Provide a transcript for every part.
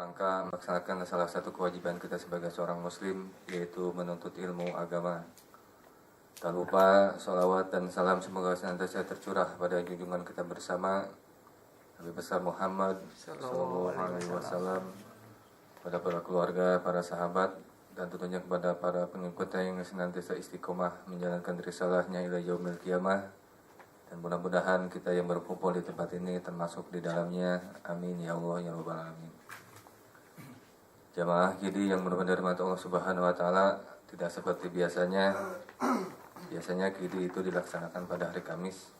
rangka melaksanakan salah satu kewajiban kita sebagai seorang muslim, yaitu menuntut ilmu agama. Tak lupa sholawat dan salam semoga senantiasa tercurah pada junjungan kita bersama Nabi besar Muhammad sallallahu alaihi wasallam, pada para keluarga, para sahabat, dan tentunya kepada para pengikutnya yang senantiasa istiqomah menjalankan risalahnya ila yaumil qiyamah. Dan mudah-mudahan kita yang berkumpul di tempat ini termasuk di dalamnya. Amin ya Allah ya Rabbal alamin. Jamaah Kidi yang benar-benar dirahmati Allah Subhanahu wa taala, tidak seperti biasanya. Biasanya Kidi itu dilaksanakan pada hari Kamis.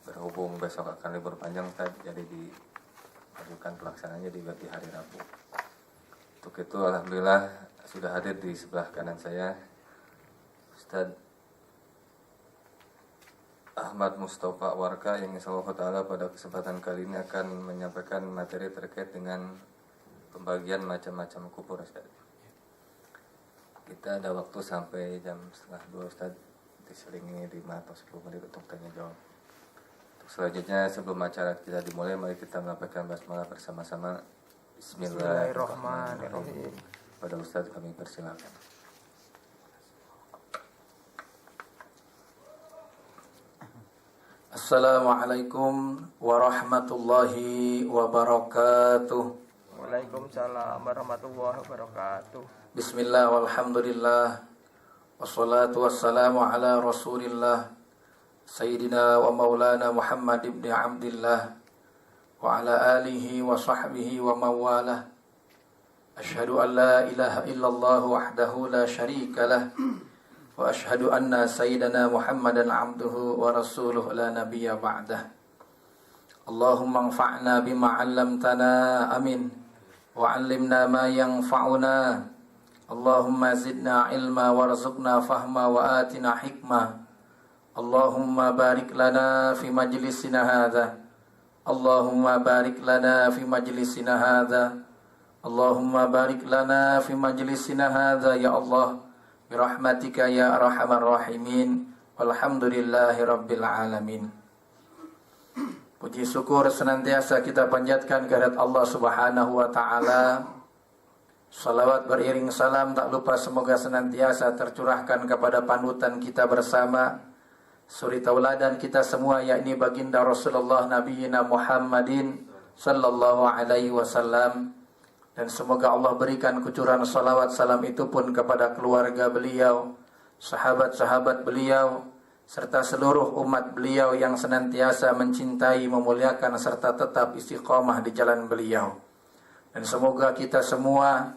Berhubung besok akan libur panjang, jadi diajukan pelaksananya di hari Rabu. Untuk itu alhamdulillah sudah hadir di sebelah kanan saya Ustaz Ahmad Mustafa Warka yang insyaallah ta'ala pada kesempatan kali ini akan menyampaikan materi terkait dengan pembagian macam-macam kubur, Ustaz. Kita ada waktu sampai jam 1:30 Ustaz, diselingi 5 atau 10 menit untuk tanya jawab. Untuk selanjutnya sebelum acara kita dimulai, mari kita menyampaikan basmalah bersama-sama. Bismillahirrahmanirrahim. Pada Ustaz kami persilakan. Assalamualaikum warahmatullahi wabarakatuh. Waalaikumsalam warahmatullahi wabarakatuh. Bismillah walhamdulillah, wassalatu wassalamu ala rasulillah Sayyidina wa maulana Muhammad ibn Abdillah wa ala alihi wa sahbihi wa mawalah. Ashhadu an la ilaha illallah wahdahu la syarika lah, wa ashhadu anna sayyidana Muhammadan abduhu wa rasuluh la nabiyya ba'dah. Allahumma anfa'na bima 'allamtana, amin, wa 'allimna ma yanfa'una. Allahumma zidna ilma warzuqna fahma wa atina hikmah. Allahumma barik lana fi majlisina hadha. Allahumma barik lana fi majlisina hadha. Allahumma barik lana fi majlisina hadha ya Allah, birahmatika ya arhamar rahimin. Walhamdulillahi rabbil alamin. Puji syukur senantiasa kita panjatkan kehadirat Allah Subhanahu wa taala. Salawat beriring salam tak lupa semoga senantiasa tercurahkan kepada panutan kita bersama, suri tauladan kita semua, yakni baginda Rasulullah Nabiyina Muhammadin sallallahu alaihi wasallam. Dan semoga Allah berikan kucuran salawat salam itu pun kepada keluarga beliau, sahabat-sahabat beliau, serta seluruh umat beliau yang senantiasa mencintai, memuliakan, serta tetap istiqomah di jalan beliau. Dan semoga kita semua,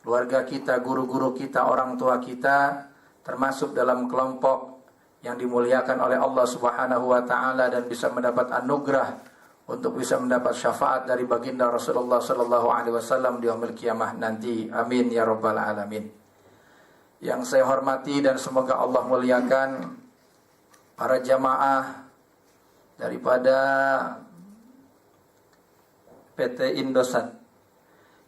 keluarga kita, guru-guru kita, orang tua kita, termasuk dalam kelompok yang dimuliakan oleh Allah Subhanahu wa taala dan bisa mendapat anugerah untuk bisa mendapat syafaat dari baginda Rasulullah sallallahu alaihi wasallam di yaumil qiyamah nanti. Amin ya rabbal alamin. Yang saya hormati dan semoga Allah muliakan para jamaah daripada PT Indosat,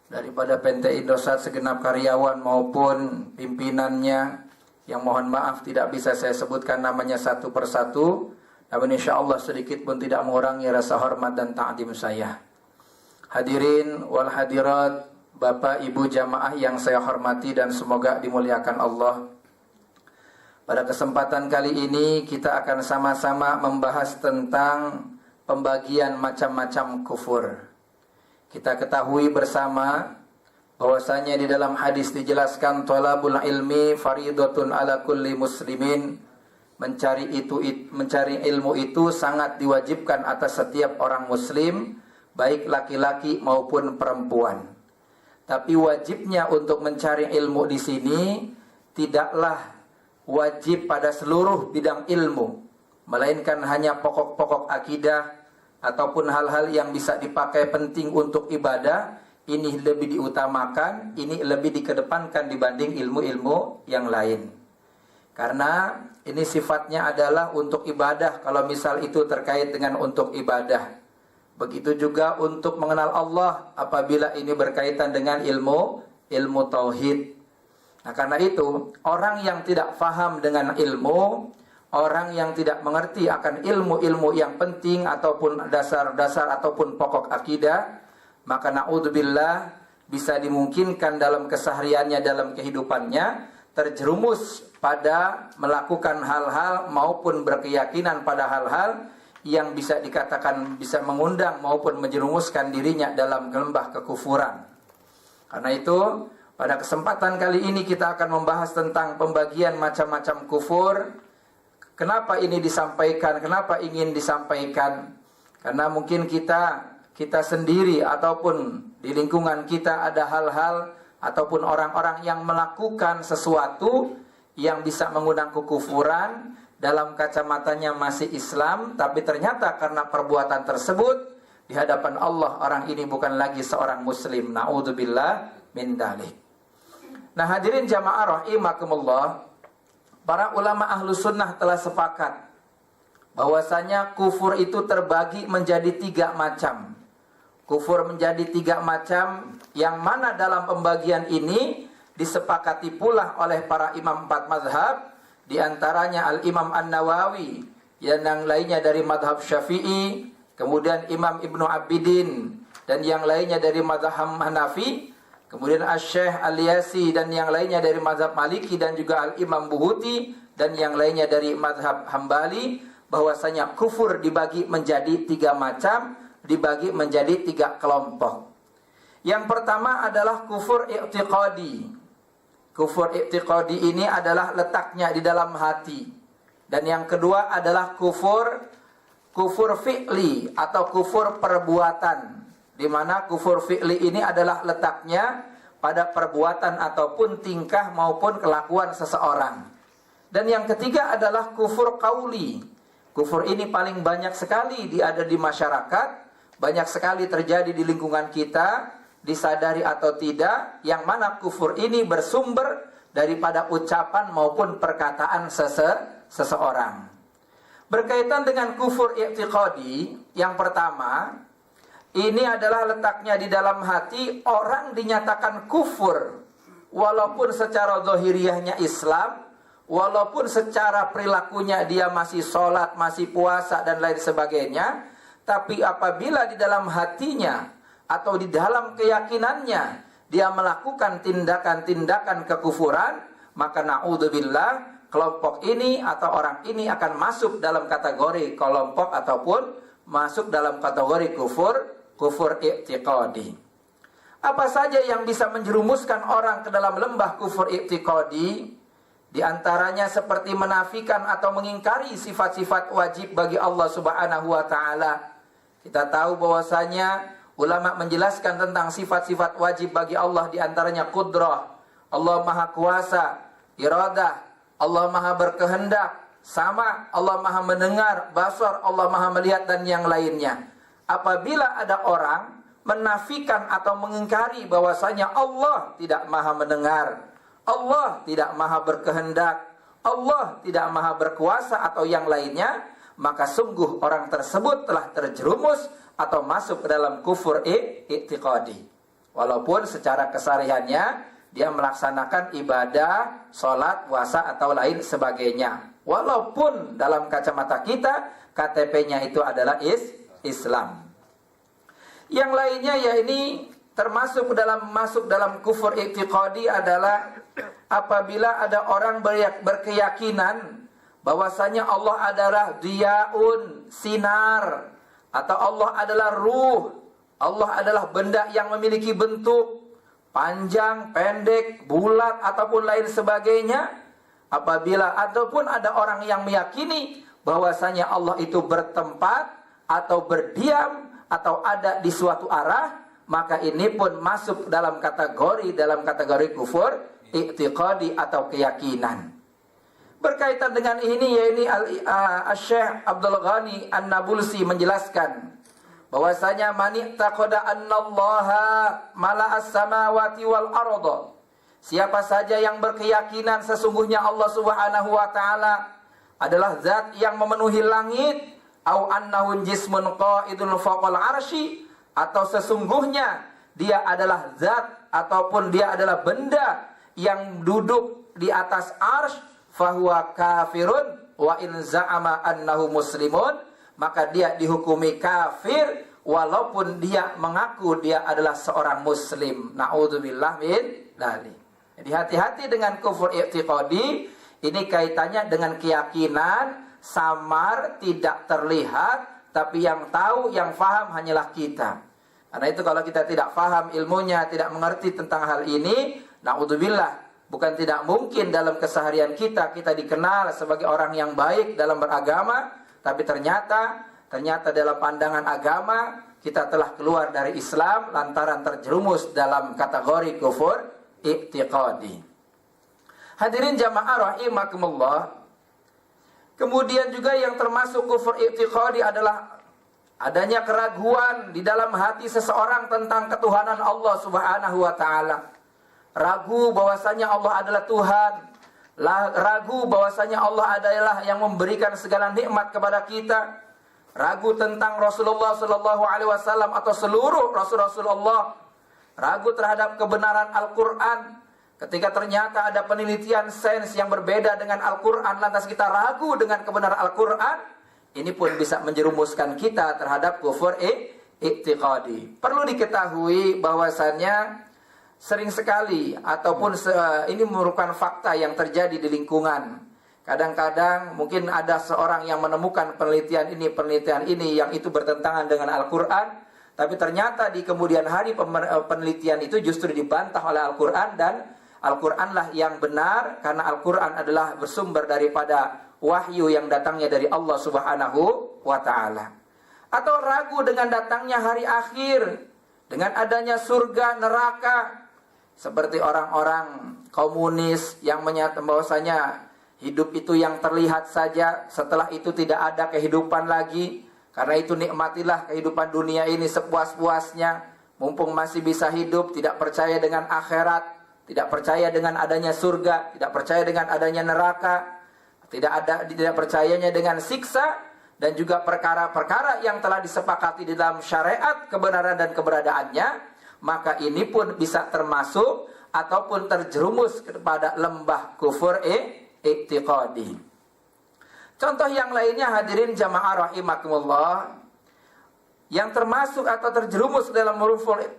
daripada PT Indosat segenap karyawan maupun pimpinannya, yang mohon maaf tidak bisa saya sebutkan namanya satu persatu, namun insyaallah sedikit pun tidak mengurangi rasa hormat dan ta'zim saya. Hadirin wal hadirat, Bapak Ibu jamaah yang saya hormati dan semoga dimuliakan Allah. Pada kesempatan kali ini kita akan sama-sama membahas tentang pembagian macam-macam kufur. Kita ketahui bersama bahwasanya di dalam hadis dijelaskan thalabul ilmi faridatun ala kulli muslimin. Mencari ilmu itu sangat diwajibkan atas setiap orang muslim, baik laki-laki maupun perempuan. Tapi wajibnya untuk mencari ilmu di sini tidaklah wajib pada seluruh bidang ilmu, melainkan hanya pokok-pokok akidah ataupun hal-hal yang bisa dipakai penting untuk ibadah. Ini lebih diutamakan, ini lebih dikedepankan dibanding ilmu-ilmu yang lain. Karena ini sifatnya adalah untuk ibadah, kalau misal itu terkait dengan untuk ibadah. Begitu juga untuk mengenal Allah apabila ini berkaitan dengan ilmu tauhid. Nah karena itu, orang yang tidak faham dengan ilmu, orang yang tidak mengerti akan ilmu-ilmu yang penting ataupun dasar-dasar ataupun pokok akidah, maka na'udzubillah bisa dimungkinkan dalam kesehariannya, dalam kehidupannya, terjerumus pada melakukan hal-hal maupun berkeyakinan pada hal-hal yang bisa dikatakan bisa mengundang maupun menjerumuskan dirinya dalam lembah kekufuran. Karena itu, pada kesempatan kali ini kita akan membahas tentang pembagian macam-macam kufur. Kenapa ini disampaikan? Kenapa ingin disampaikan? Karena mungkin kita sendiri ataupun di lingkungan kita ada hal-hal ataupun orang-orang yang melakukan sesuatu yang bisa mengundang kekufuran, dalam kacamatanya masih Islam, tapi ternyata karena perbuatan tersebut di hadapan Allah orang ini bukan lagi seorang muslim. Na'udzubillah min dzalik. Nah, hadirin jamaah rahimakumullah, para ulama ahlu sunnah telah sepakat bahwasanya kufur itu terbagi menjadi 3 macam. Kufur menjadi 3 macam, yang mana dalam pembagian ini disepakati pula oleh para imam 4 mazhab, di antaranya Al-Imam An-Nawawi, yang lainnya dari mazhab Syafi'i, kemudian Imam Ibnu Abidin, dan yang lainnya dari mazhab Hanafi, kemudian Asy-Syaikh Al-Yasi dan yang lainnya dari mazhab Maliki, dan juga Al-Imam Buhuti dan yang lainnya dari mazhab Hambali, bahwasanya kufur dibagi menjadi 3 macam, dibagi menjadi 3 kelompok. Yang pertama adalah kufur i'tiqadi. Kufur i'tiqadi ini adalah letaknya di dalam hati. Dan yang kedua adalah kufur fi'li atau kufur perbuatan, di mana kufur fi'li ini adalah letaknya pada perbuatan ataupun tingkah maupun kelakuan seseorang. Dan yang ketiga adalah kufur qauli. Kufur ini paling banyak sekali ada di masyarakat, banyak sekali terjadi di lingkungan kita, disadari atau tidak, yang mana kufur ini bersumber daripada ucapan maupun perkataan seseorang. Berkaitan dengan kufur i'tiqadi, yang pertama, ini adalah letaknya di dalam hati. Orang dinyatakan kufur walaupun secara zahiriyahnya Islam, walaupun secara perilakunya dia masih sholat, masih puasa dan lain sebagainya, tapi apabila di dalam hatinya atau di dalam keyakinannya dia melakukan tindakan-tindakan kekufuran, maka na'udzubillah, kelompok ini atau orang ini akan masuk dalam kategori kelompok ataupun masuk dalam kategori kufur i'tiqadi. Apa saja yang bisa menjerumuskan orang ke dalam lembah kufur i'tiqadi? Di antaranya seperti menafikan atau mengingkari sifat-sifat wajib bagi Allah Subhanahu wa taala. Kita tahu bahwasanya ulama menjelaskan tentang sifat-sifat wajib bagi Allah, di antaranya qudrah, Allah Maha Kuasa, iradah, Allah Maha Berkehendak, sama, Allah Maha Mendengar, basar, Allah Maha Melihat dan yang lainnya. Apabila ada orang menafikan atau mengingkari bahwasanya Allah tidak Maha Mendengar, Allah tidak Maha Berkehendak, Allah tidak Maha Berkuasa atau yang lainnya, maka sungguh orang tersebut telah terjerumus atau masuk ke dalam kufur i'tiqadi. Walaupun secara kesehariannya dia melaksanakan ibadah, sholat, puasa atau lain sebagainya. Walaupun dalam kacamata kita KTP-nya itu adalah Islam. Yang lainnya ya ini masuk dalam kufur i'tiqadi adalah apabila ada orang berkeyakinan bahwasanya Allah adalah diyaun, sinar, atau Allah adalah ruh, Allah adalah benda yang memiliki bentuk panjang, pendek, bulat ataupun lain sebagainya. Apabila ataupun ada orang yang meyakini bahwasanya Allah itu bertempat atau berdiam atau ada di suatu arah, maka ini pun masuk dalam kategori kufur i'tiqadi atau keyakinan. Berkaitan dengan ini, yaitu Asy-Syaikh Abdul Ghani An-Nabulsi menjelaskan bahwasanya man i'taqada annallaha mala'as samawati wal arda, siapa saja yang berkeyakinan sesungguhnya Allah Subhanahu wa taala adalah zat yang memenuhi langit, au annahu jismun qa'idun fawqal arsy, atau sesungguhnya dia adalah zat ataupun dia adalah benda yang duduk di atas arsy, fahuwa kafirun wa in za'ama annahu muslimun, maka dia dihukumi kafir walaupun dia mengaku dia adalah seorang muslim. Na'udzubillah min dzalik. Jadi hati-hati dengan kufur i'tiqadi. Ini kaitannya dengan keyakinan samar, tidak terlihat, tapi yang tahu, yang faham hanyalah kita. Karena itu kalau kita tidak faham ilmunya, tidak mengerti tentang hal ini, na'udzubillah, bukan tidak mungkin dalam keseharian kita dikenal sebagai orang yang baik dalam beragama, tapi ternyata dalam pandangan agama kita telah keluar dari Islam lantaran terjerumus dalam kategori kufur i'tiqadi. Hadirin jamaah rahimakumullah. Kemudian juga yang termasuk kufur i'tiqadi adalah adanya keraguan di dalam hati seseorang tentang ketuhanan Allah Subhanahu wa taala. Ragu bahwasanya Allah adalah Tuhan, ragu bahwasanya Allah adalah yang memberikan segala nikmat kepada kita, ragu tentang Rasulullah sallallahu alaihi wasallam atau seluruh rasul-rasul Allah, ragu terhadap kebenaran Al-Qur'an. Ketika ternyata ada penelitian sains yang berbeda dengan Al-Qur'an, lantas kita ragu dengan kebenaran Al-Qur'an, ini pun bisa menjerumuskan kita terhadap kufur i'tiqadi. Perlu diketahui bahwasannya sering sekali ataupun ini merupakan fakta yang terjadi di lingkungan. Kadang-kadang mungkin ada seorang yang menemukan penelitian ini yang itu bertentangan dengan Al-Qur'an, tapi ternyata di kemudian hari penelitian itu justru dibantah oleh Al-Qur'an, dan Al-Qur'anlah yang benar karena Al-Qur'an adalah bersumber daripada wahyu yang datangnya dari Allah Subhanahu wa taala. Atau ragu dengan datangnya hari akhir, dengan adanya surga neraka. Seperti orang-orang komunis yang menyatakan bahwasanya hidup itu yang terlihat saja, setelah itu tidak ada kehidupan lagi. Karena itu nikmatilah kehidupan dunia ini sepuas-puasnya, mumpung masih bisa hidup, tidak percaya dengan akhirat, tidak percaya dengan adanya surga, tidak percaya dengan adanya neraka, tidak percayanya dengan siksa, dan juga perkara-perkara yang telah disepakati di dalam syariat kebenaran dan keberadaannya. Maka ini pun bisa termasuk ataupun terjerumus kepada lembah kufur i'tiqadi. Contoh yang lainnya hadirin jamaah rahimakumullah, yang termasuk atau terjerumus dalam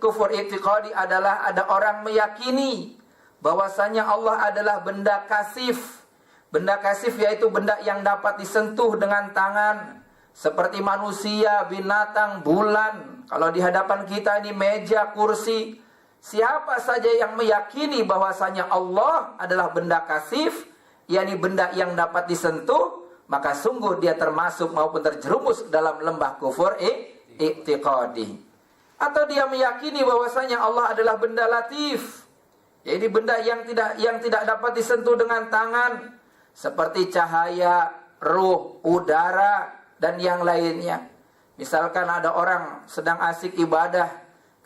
kufur i'tiqadi adalah ada orang meyakini bahwasanya Allah adalah benda kasif. Benda kasif yaitu benda yang dapat disentuh dengan tangan, seperti manusia, binatang, bulan. Kalau di hadapan kita ini meja, kursi. Siapa saja yang meyakini bahwasanya Allah adalah benda kasif, yakni benda yang dapat disentuh, maka sungguh dia termasuk maupun terjerumus dalam lembah kufur i'tiqadi. Atau dia meyakini bahwasanya Allah adalah benda latif, yaitu benda yang tidak dapat disentuh dengan tangan, seperti cahaya, ruh, udara, dan yang lainnya. Misalkan ada orang sedang asik ibadah,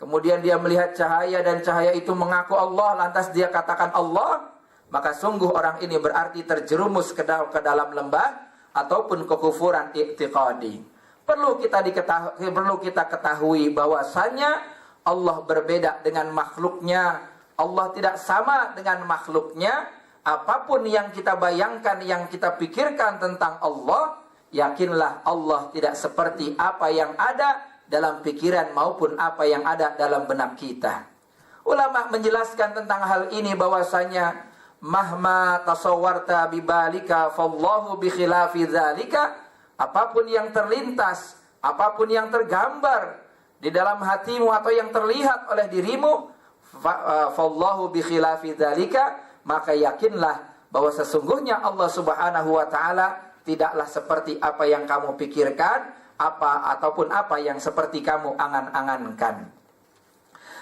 kemudian dia melihat cahaya dan cahaya itu mengaku Allah, lantas dia katakan Allah, maka sungguh orang ini berarti terjerumus ke dalam lembah ataupun kekufuran i'tiqadi. Perlu kita ketahui bahwasanya Allah berbeda dengan makhluknya. Allah tidak sama dengan makhluknya. Apapun yang kita bayangkan, yang kita pikirkan tentang Allah, yakinlah Allah tidak seperti apa yang ada dalam pikiran maupun apa yang ada dalam benak kita. Ulama menjelaskan tentang hal ini bahwasanya mahma tasawwarta bibalika fallahu bikhilafi dzalika, apapun yang terlintas, apapun yang tergambar di dalam hatimu atau yang terlihat oleh dirimu, fallahu bikhilafi dzalika, maka yakinlah bahwa sesungguhnya Allah Subhanahu wa taala tidaklah seperti apa yang kamu pikirkan, ataupun apa yang seperti kamu angan-angankan.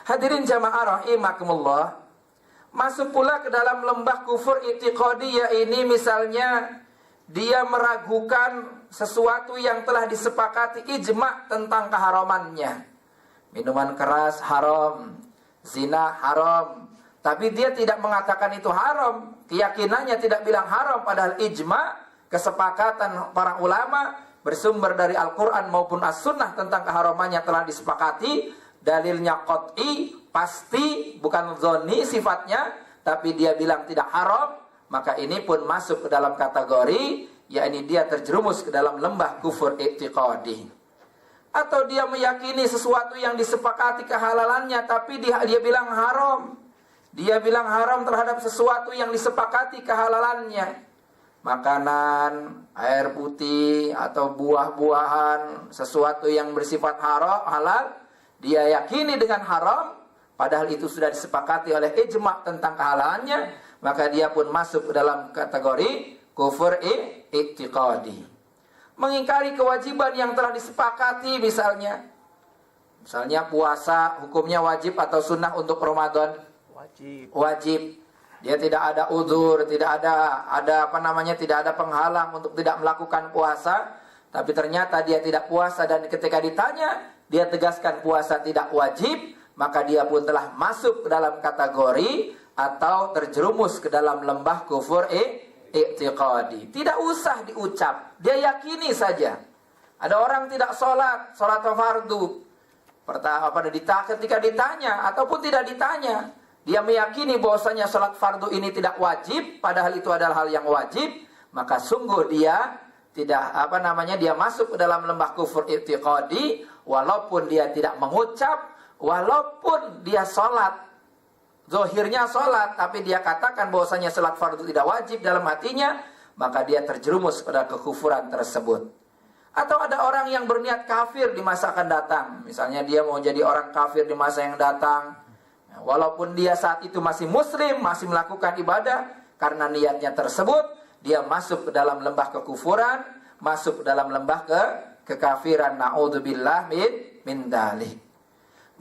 Hadirin jamaah rahimakumullah, masuk pula ke dalam lembah kufur i'tiqadiyah ini misalnya dia meragukan sesuatu yang telah disepakati ijma' tentang keharamannya. Minuman keras haram, zina haram, tapi dia tidak mengatakan itu haram, keyakinannya tidak bilang haram, padahal ijma', kesepakatan para ulama bersumber dari Al-Quran maupun As-Sunnah tentang keharamannya telah disepakati. Dalilnya qat'i, pasti, bukan zonni sifatnya, tapi dia bilang tidak haram, maka ini pun masuk ke dalam kategori, yakni dia terjerumus ke dalam lembah kufur i'tiqadi. Atau dia meyakini sesuatu yang disepakati kehalalannya tapi dia bilang haram. Dia bilang haram terhadap sesuatu yang disepakati kehalalannya. Makanan, air putih atau buah-buahan, sesuatu yang bersifat halal, dia yakini dengan haram, padahal itu sudah disepakati oleh ijma' tentang kehalalannya, maka dia pun masuk dalam kategori kufur i'tiqadi. Mengingkari kewajiban yang telah disepakati, misalnya puasa hukumnya wajib atau sunnah untuk Ramadan? Wajib. Dia tidak ada udzur, tidak ada penghalang untuk tidak melakukan puasa, tapi ternyata dia tidak puasa dan ketika ditanya dia tegaskan puasa tidak wajib, maka dia pun telah masuk ke dalam kategori atau terjerumus ke dalam lembah kufur i'tiqadi. Tidak usah diucap, dia yakini saja. Ada orang tidak sholat fardu. Ketika ditanya ataupun tidak ditanya, dia meyakini bahwasanya sholat fardu ini tidak wajib, padahal itu adalah hal yang wajib, maka sungguh dia dia masuk ke dalam lembah kufur i'tiqadi, walaupun dia tidak mengucap, walaupun dia sholat. Zahirnya sholat, tapi dia katakan bahwasanya sholat fardu tidak wajib dalam hatinya, maka dia terjerumus pada kekufuran tersebut. Atau ada orang yang berniat kafir di masa akan datang. Misalnya dia mau jadi orang kafir di masa yang datang. Walaupun dia saat itu masih muslim, masih melakukan ibadah, karena niatnya tersebut, dia masuk ke dalam lembah kekufuran, masuk ke dalam lembah kekafiran. Na'udzubillah min dzalik.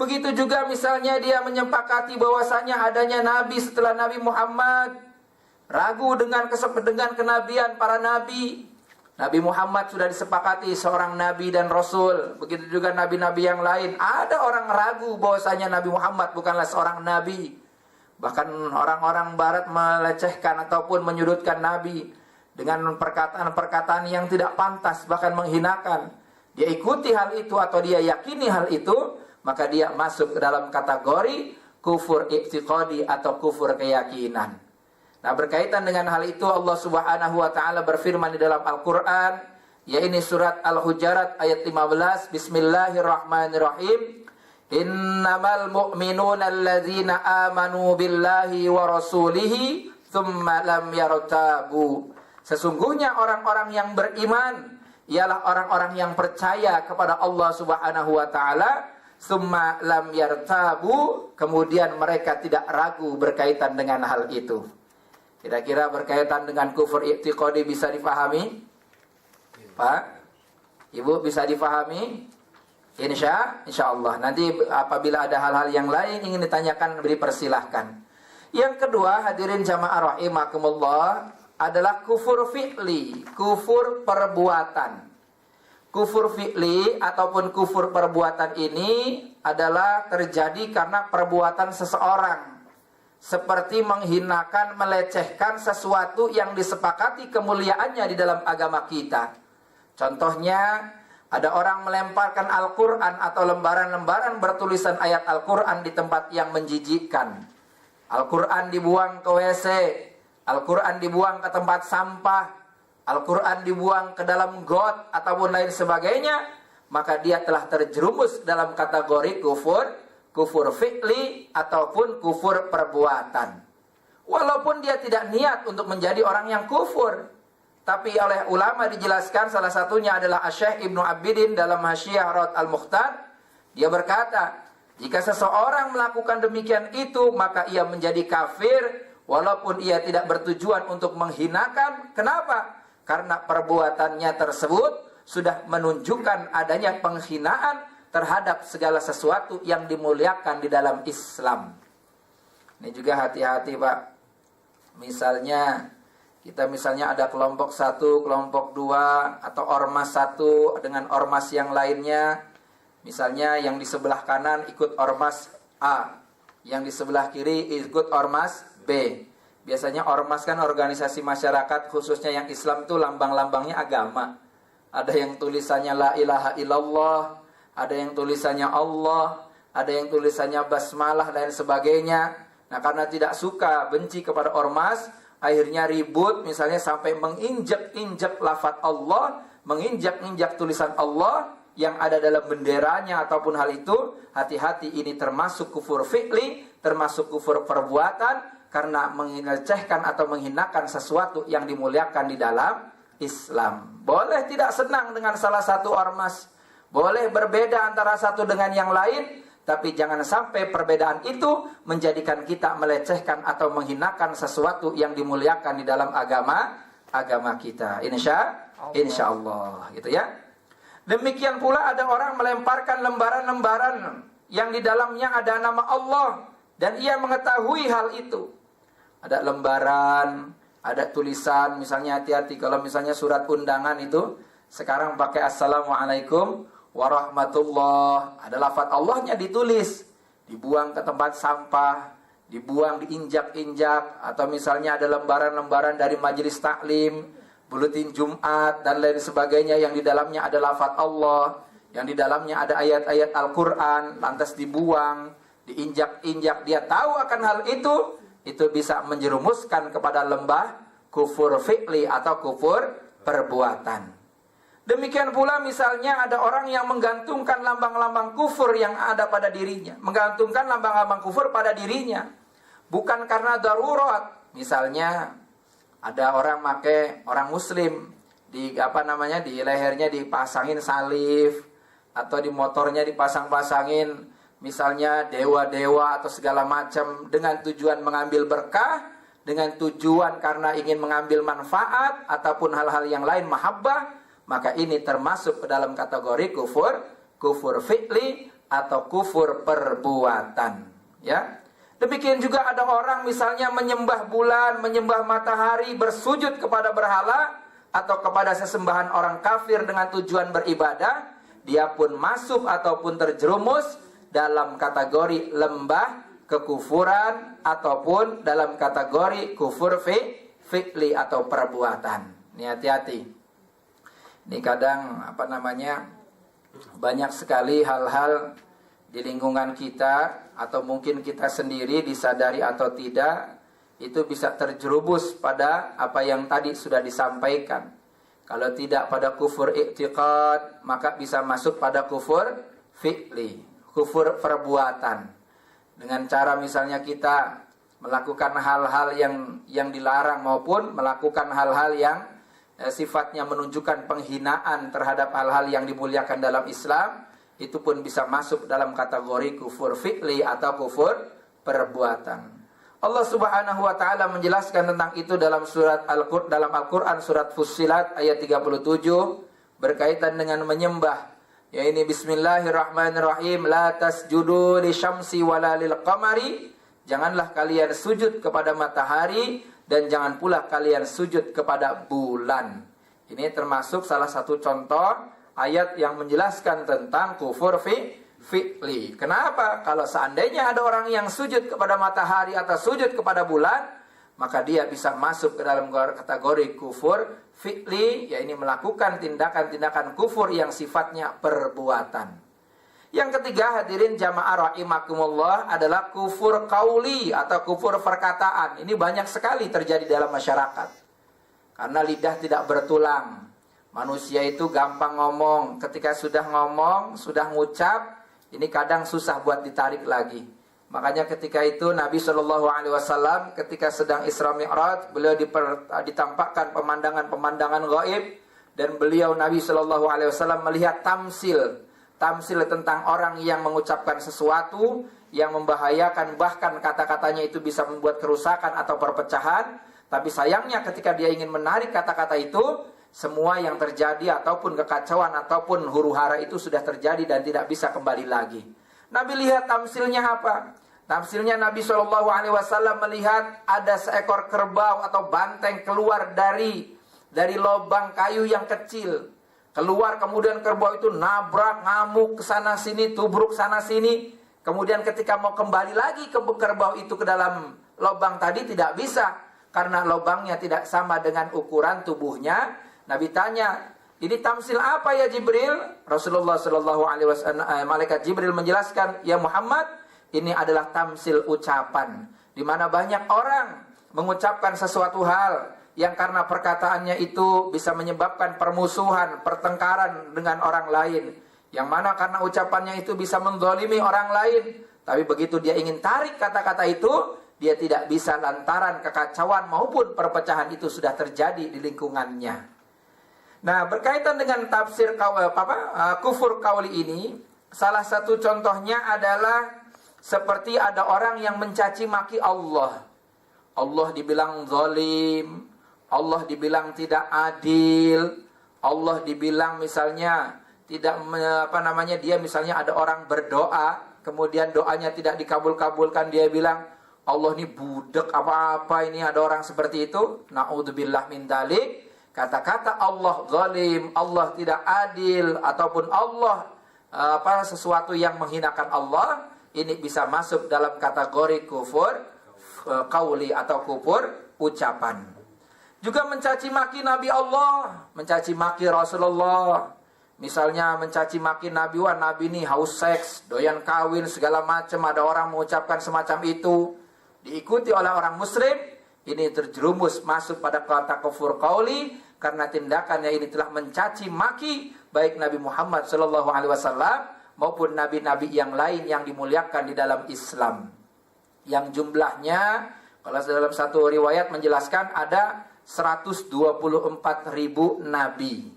Begitu juga misalnya dia menyepakati bahwasanya adanya nabi setelah Nabi Muhammad, ragu dengan kenabian para nabi. Nabi Muhammad sudah disepakati seorang nabi dan rasul. Begitu juga nabi-nabi yang lain. Ada orang ragu bahwasanya Nabi Muhammad bukanlah seorang nabi. Bahkan orang-orang barat melecehkan ataupun menyudutkan nabi dengan perkataan-perkataan yang tidak pantas, bahkan menghinakan. Dia ikuti hal itu atau dia yakini hal itu, maka dia masuk ke dalam kategori kufur i'tiqadi atau kufur keyakinan. Nah, berkaitan dengan hal itu Allah Subhanahu wa taala berfirman di dalam Al-Qur'an, yaitu surat Al-Hujurat ayat 15, Bismillahirrahmanirrahim. Innamal mu'minuna alladzina amanu billahi wa rasulihi tsumma lam yartabu. Sesungguhnya orang-orang yang beriman ialah orang-orang yang percaya kepada Allah Subhanahu wa taala, summa lam yartabu, kemudian mereka tidak ragu berkaitan dengan hal itu. Kira-kira berkaitan dengan kufur i'tiqadi bisa difahami? Pak? Ibu bisa difahami? Insyaallah. Nanti apabila ada hal-hal yang lain ingin ditanyakan, dipersilahkan. Yang kedua, hadirin jamaah rahimakumullah, adalah kufur fi'li, kufur perbuatan. Kufur fi'li ataupun kufur perbuatan ini adalah terjadi karena perbuatan seseorang. Seperti menghinakan, melecehkan sesuatu yang disepakati kemuliaannya di dalam agama kita. Contohnya, ada orang melemparkan Al-Quran atau lembaran-lembaran bertulisan ayat Al-Quran di tempat yang menjijikkan. Al-Quran dibuang ke WC, Al-Quran dibuang ke tempat sampah, Al-Quran dibuang ke dalam got ataupun lain sebagainya, maka dia telah terjerumus dalam kategori kufur fi'li ataupun kufur perbuatan. Walaupun dia tidak niat untuk menjadi orang yang kufur, tapi oleh ulama dijelaskan, salah satunya adalah Asy-Syaikh Ibnu Abidin dalam Hasyiah Raud Al-Mukhtar. Dia berkata, jika seseorang melakukan demikian itu, maka ia menjadi kafir walaupun ia tidak bertujuan untuk menghinakan. Kenapa? Karena perbuatannya tersebut sudah menunjukkan adanya penghinaan terhadap segala sesuatu yang dimuliakan di dalam Islam. Ini juga hati-hati, Pak. Misalnya ada kelompok 1, kelompok 2, atau ormas 1 dengan ormas yang lainnya. Misalnya yang di sebelah kanan ikut ormas A, yang di sebelah kiri ikut ormas B. Biasanya ormas kan organisasi masyarakat, khususnya yang Islam itu lambang-lambangnya agama. Ada yang tulisannya la ilaha illallah, ada yang tulisannya Allah, ada yang tulisannya basmalah dan sebagainya. Nah, karena tidak suka, benci kepada ormas, akhirnya ribut, misalnya sampai menginjak-injak lafaz Allah, menginjak-injak tulisan Allah, yang ada dalam benderanya ataupun hal itu, hati-hati, ini termasuk kufur fi'li, termasuk kufur perbuatan, karena mengelecehkan atau menghinakan sesuatu yang dimuliakan di dalam Islam. Boleh tidak senang dengan salah satu ormas, boleh berbeda antara satu dengan yang lain, tapi jangan sampai perbedaan itu menjadikan kita melecehkan atau menghinakan sesuatu yang dimuliakan di dalam agama kita. Insya Allah, gitu ya. Demikian pula ada orang melemparkan lembaran-lembaran yang di dalamnya ada nama Allah dan ia mengetahui hal itu. Ada lembaran, ada tulisan, misalnya hati-hati kalau misalnya surat undangan itu sekarang pakai Assalamualaikum warahmatullah, ada lafaz Allahnya ditulis, dibuang ke tempat sampah, dibuang, diinjak-injak, atau misalnya ada lembaran-lembaran dari majelis taklim, buletin Jumat dan lain sebagainya yang di dalamnya ada lafaz Allah, yang di dalamnya ada ayat-ayat Al-Qur'an, lantas dibuang, diinjak-injak. Dia tahu akan hal itu bisa menjerumuskan kepada lembah kufur fi'li atau kufur perbuatan. Demikian pula misalnya ada orang yang menggantungkan lambang-lambang kufur yang ada pada dirinya, menggantungkan lambang-lambang kufur pada dirinya bukan karena darurat. Misalnya ada orang orang muslim di di lehernya dipasangin salib, atau di motornya dipasang-pasangin misalnya dewa-dewa atau segala macam dengan tujuan mengambil berkah, dengan tujuan karena ingin mengambil manfaat ataupun hal-hal yang lain mahabbah, maka ini termasuk ke dalam kategori kufur fi'li atau kufur perbuatan, ya. Demikian juga ada orang misalnya menyembah bulan, menyembah matahari, bersujud kepada berhala atau kepada sesembahan orang kafir dengan tujuan beribadah, dia pun masuk ataupun terjerumus dalam kategori lembah kekufuran ataupun dalam kategori kufur fi'li atau perbuatan. Ini hati-hati. Ini kadang banyak sekali hal-hal di lingkungan kita atau mungkin kita sendiri disadari atau tidak, itu bisa terjerumus pada apa yang tadi sudah disampaikan. Kalau tidak pada kufur i'tiqad, maka bisa masuk pada kufur fi'li, kufur perbuatan. Dengan cara misalnya kita melakukan hal-hal yang dilarang maupun melakukan hal-hal yang sifatnya menunjukkan penghinaan terhadap hal-hal yang dimuliakan dalam Islam, itu pun bisa masuk dalam kategori kufur fi'li atau kufur perbuatan. Allah Subhanahu wa taala menjelaskan tentang itu dalam Al-Qur'an surat Fussilat ayat 37 berkaitan dengan menyembah. Ya, ini bismillahirrahmanirrahim, la tasjudu lisyamsi wala lilqamari. Janganlah kalian sujud kepada matahari dan jangan pula kalian sujud kepada bulan. Ini termasuk salah satu contoh ayat yang menjelaskan tentang kufur fi'li. Kenapa? Kalau seandainya ada orang yang sujud kepada matahari atau sujud kepada bulan, maka dia bisa masuk ke dalam kategori kufur fi'li, yaitu melakukan tindakan-tindakan kufur yang sifatnya perbuatan. Yang ketiga, hadirin jamaah rahimakumullah, adalah kufur qauli atau kufur perkataan. Ini banyak sekali terjadi dalam masyarakat. Karena lidah tidak bertulang. Manusia itu gampang ngomong. Ketika sudah ngomong, sudah ngucap, ini kadang susah buat ditarik lagi. Makanya ketika itu Nabi SAW ketika sedang Isra Mi'raj, beliau ditampakkan pemandangan-pemandangan gaib, dan beliau Nabi SAW melihat tamsil tentang orang yang mengucapkan sesuatu yang membahayakan, bahkan kata-katanya itu bisa membuat kerusakan atau perpecahan. Tapi sayangnya ketika dia ingin menarik kata-kata itu, semua yang terjadi ataupun kekacauan ataupun huru-hara itu sudah terjadi dan tidak bisa kembali lagi. Nabi lihat tamsilnya apa? Tamsilnya Nabi SAW melihat ada seekor kerbau atau banteng keluar dari lubang kayu yang kecil. Keluar, kemudian kerbau itu nabrak, ngamuk ke sana sini, tubruk sana sini. Kemudian ketika mau kembali lagi ke kerbau itu ke dalam lubang tadi, tidak bisa karena lubangnya tidak sama dengan ukuran tubuhnya. Nabi tanya, ini tamsil apa ya Jibril? Rasulullah SAW, malaikat Jibril menjelaskan, ya Muhammad, ini adalah tamsil ucapan, di mana banyak orang mengucapkan sesuatu hal yang karena perkataannya itu bisa menyebabkan permusuhan, pertengkaran dengan orang lain. Yang mana karena ucapannya itu bisa menzalimi orang lain. Tapi begitu dia ingin tarik kata-kata itu, dia tidak bisa lantaran kekacauan maupun perpecahan itu sudah terjadi di lingkungannya. Nah, berkaitan dengan tafsir kufur qauli ini, salah satu contohnya adalah seperti ada orang yang mencaci maki Allah. Allah dibilang zalim, Allah dibilang tidak adil, Allah dibilang misalnya tidak dia misalnya ada orang berdoa, kemudian doanya tidak dikabul-kabulkan, dia bilang Allah ini budek apa-apa, ini ada orang seperti itu. Na'udzubillah min dzalik. Kata-kata Allah zalim, Allah tidak adil, ataupun Allah sesuatu yang menghinakan Allah, ini bisa masuk dalam kategori kufur qauli atau kufur ucapan. Juga mencaci maki Nabi Allah, mencaci maki Rasulullah. Misalnya mencaci maki Nabi, wah Nabi ini haus seks, doyan kawin, segala macam. Ada orang mengucapkan semacam itu, diikuti oleh orang muslim, ini terjerumus masuk pada kata kufur qauli, karena tindakannya ini telah mencaci maki baik Nabi Muhammad SAW maupun nabi-nabi yang lain yang dimuliakan di dalam Islam. Yang jumlahnya, kalau dalam satu riwayat menjelaskan ada 124.000 nabi.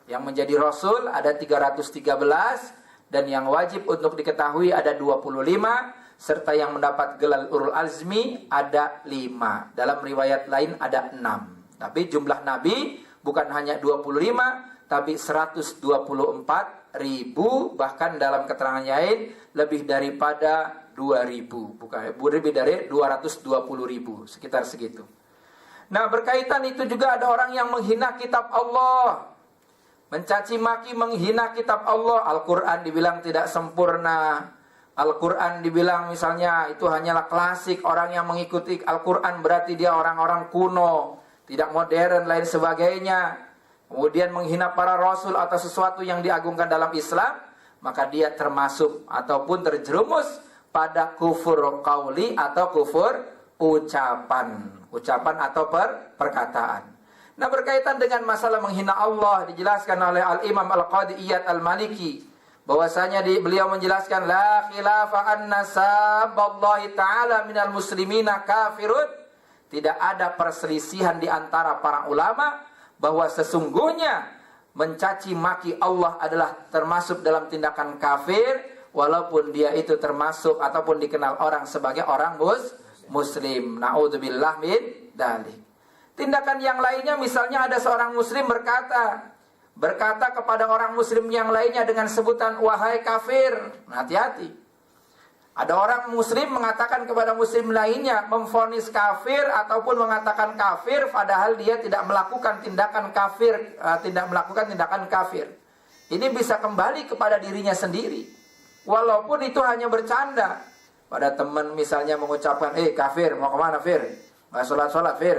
Yang menjadi rasul ada 313, dan yang wajib untuk diketahui ada 25, serta yang mendapat gelar ulul azmi ada 5. Dalam riwayat lain ada 6. Tapi jumlah nabi bukan hanya 25, tapi 124.000, bahkan dalam keterangan lain lebih daripada 2.000, bukan lebih dari 220.000, sekitar segitu. Nah, berkaitan itu juga ada orang yang menghina kitab Allah, mencaci maki, menghina kitab Allah. Al-Quran dibilang tidak sempurna, Al-Quran dibilang misalnya itu hanyalah klasik, orang yang mengikuti Al-Quran berarti dia orang-orang kuno, tidak modern, lain sebagainya. Kemudian menghina para rasul atau sesuatu yang diagungkan dalam Islam, maka dia termasuk ataupun terjerumus pada kufur qauli atau kufur ucapan atau perkataan. Nah, berkaitan dengan masalah menghina Allah, dijelaskan oleh Al-Imam Al-Qadi Iyad Al-Maliki, bahwasanya beliau menjelaskan la khilafa anna sabballahi ta'ala minal muslimina kafirun. Tidak ada perselisihan di antara para ulama bahwa sesungguhnya mencaci maki Allah adalah termasuk dalam tindakan kafir, walaupun dia itu termasuk ataupun dikenal orang sebagai orang muslim. Na'udzubillah min dzalik. Tindakan yang lainnya, misalnya ada seorang muslim berkata kepada orang muslim yang lainnya dengan sebutan wahai kafir. Nah, hati-hati. Ada orang muslim mengatakan kepada muslim lainnya, memvonis kafir ataupun mengatakan kafir, padahal dia tidak melakukan tindakan kafir, Ini bisa kembali kepada dirinya sendiri, walaupun itu hanya bercanda. Pada teman misalnya mengucapkan, kafir, mau kemana Fir? Nggak sholat Fir,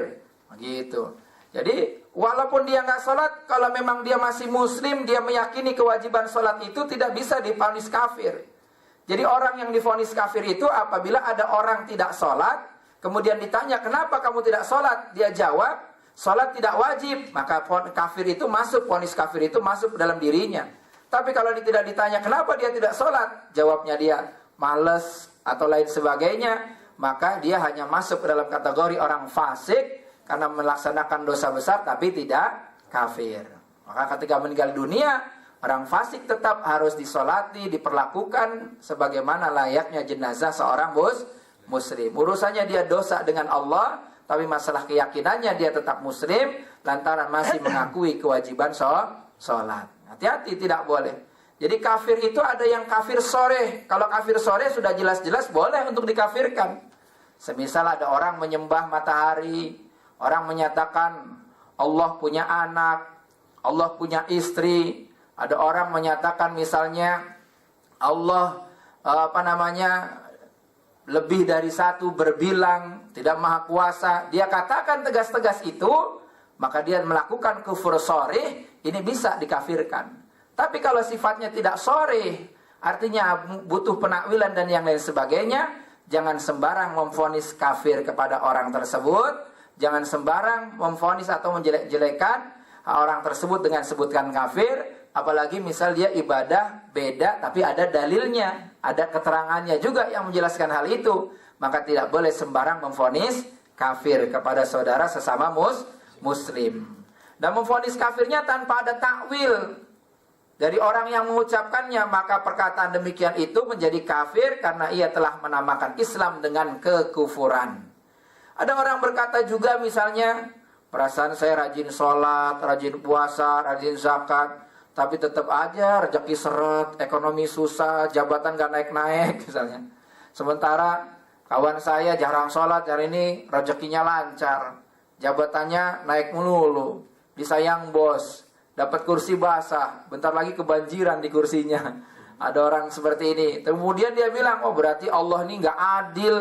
begitu. Jadi walaupun dia nggak sholat, kalau memang dia masih muslim, dia meyakini kewajiban sholat itu, tidak bisa divonis kafir. Jadi orang yang divonis kafir itu apabila ada orang tidak sholat, kemudian ditanya kenapa kamu tidak sholat, dia jawab sholat tidak wajib, maka kafir itu masuk, vonis kafir itu masuk dalam dirinya. Tapi kalau tidak ditanya kenapa dia tidak sholat, jawabnya dia malas atau lain sebagainya, maka dia hanya masuk ke dalam kategori orang fasik karena melaksanakan dosa besar tapi tidak kafir. Maka ketika meninggal dunia, orang fasik tetap harus disolati, diperlakukan sebagaimana layaknya jenazah seorang muslim. Urusannya dia dosa dengan Allah, tapi masalah keyakinannya dia tetap muslim lantaran masih mengakui kewajiban sholat. Hati-hati, tidak boleh. Jadi kafir itu ada yang kafir sore. Kalau kafir sore sudah jelas-jelas boleh untuk dikafirkan. Semisal ada orang menyembah matahari, orang menyatakan Allah punya anak, Allah punya istri. Ada orang menyatakan misalnya Allah lebih dari satu, berbilang, tidak maha kuasa. Dia katakan tegas-tegas itu, maka dia melakukan kufur sharih, ini bisa dikafirkan. Tapi kalau sifatnya tidak sharih, artinya butuh penakwilan dan yang lain sebagainya, jangan sembarang memvonis kafir kepada orang tersebut, jangan sembarang memvonis atau menjelek-jelekan orang tersebut dengan sebutkan kafir, Apalagi misal dia ibadah beda tapi ada dalilnya, ada keterangannya juga yang menjelaskan hal itu. Maka tidak boleh sembarang memvonis kafir kepada saudara sesama muslim. Dan memvonis kafirnya tanpa ada takwil dari orang yang mengucapkannya, maka perkataan demikian itu menjadi kafir karena ia telah menamakan Islam dengan kekufuran. Ada orang berkata juga misalnya, perasaan saya rajin sholat, rajin puasa, rajin zakat, tapi tetap aja rezeki seret, ekonomi susah, jabatan gak naik-naik misalnya. Sementara kawan saya jarang sholat, hari ini rezekinya lancar, jabatannya naik melulu, disayang bos, dapat kursi basah, bentar lagi kebanjiran di kursinya. Ada orang seperti ini. Kemudian dia bilang, oh berarti Allah ini nggak adil,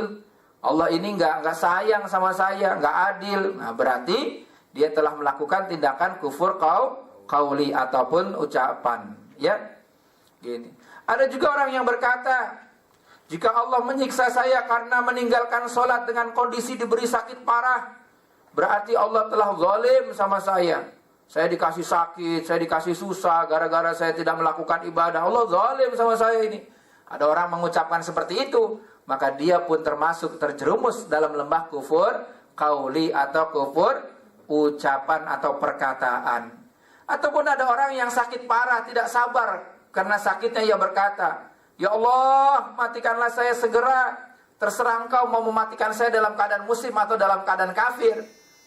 Allah ini nggak sayang sama saya, nggak adil. Nah berarti dia telah melakukan tindakan kufur qauli ataupun ucapan. Ya, gini. Ada juga orang yang berkata, jika Allah menyiksa saya karena meninggalkan sholat dengan kondisi diberi sakit parah, berarti Allah telah zalim sama saya. Saya dikasih sakit, saya dikasih susah, gara-gara saya tidak melakukan ibadah. Allah zalim sama saya ini. Ada orang mengucapkan seperti itu, maka dia pun termasuk terjerumus dalam lembah kufur qauli atau kufur ucapan atau perkataan. Ataupun ada orang yang sakit parah, tidak sabar karena sakitnya, ia berkata, ya Allah, matikanlah saya segera. Terserah engkau mau mematikan saya dalam keadaan muslim atau dalam keadaan kafir.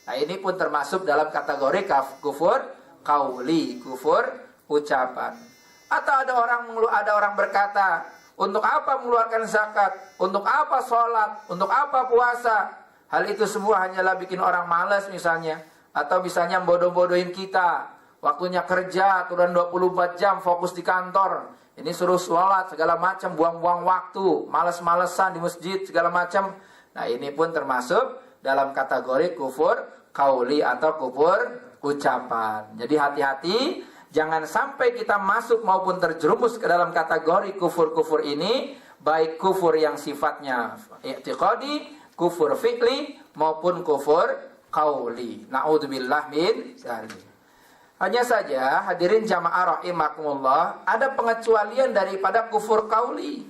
Nah ini pun termasuk dalam kategori kufur qauli, kufur ucapan. Atau ada orang berkata, untuk apa mengeluarkan zakat, untuk apa sholat, untuk apa puasa? Hal itu semua hanyalah bikin orang malas misalnya, atau misalnya bodoh-bodohin kita. Waktunya kerja, turun 24 jam, fokus di kantor. Ini suruh sholat, segala macam, buang-buang waktu, malas-malesan di masjid, segala macam. Nah ini pun termasuk dalam kategori kufur qauli atau kufur ucapan. Jadi hati-hati, jangan sampai kita masuk maupun terjerumus ke dalam kategori kufur-kufur ini, baik kufur yang sifatnya i'tiqadi, kufur fi'li maupun kufur qauli. Na'udzubillah min dzalik. Hanya saja hadirin jamaah rahimakumullah, ada pengecualian daripada kufur qauli.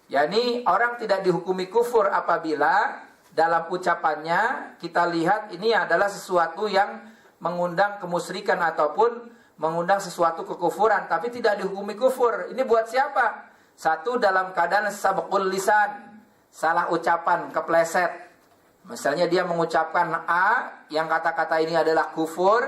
yakni orang tidak dihukumi kufur apabila dalam ucapannya kita lihat ini adalah sesuatu yang mengundang kemusyrikan ataupun mengundang sesuatu kekufuran, tapi tidak dihukumi kufur. Ini buat siapa? Satu, dalam keadaan sabqul lisan, salah ucapan, kepleset. Misalnya dia mengucapkan A, yang kata-kata ini adalah kufur,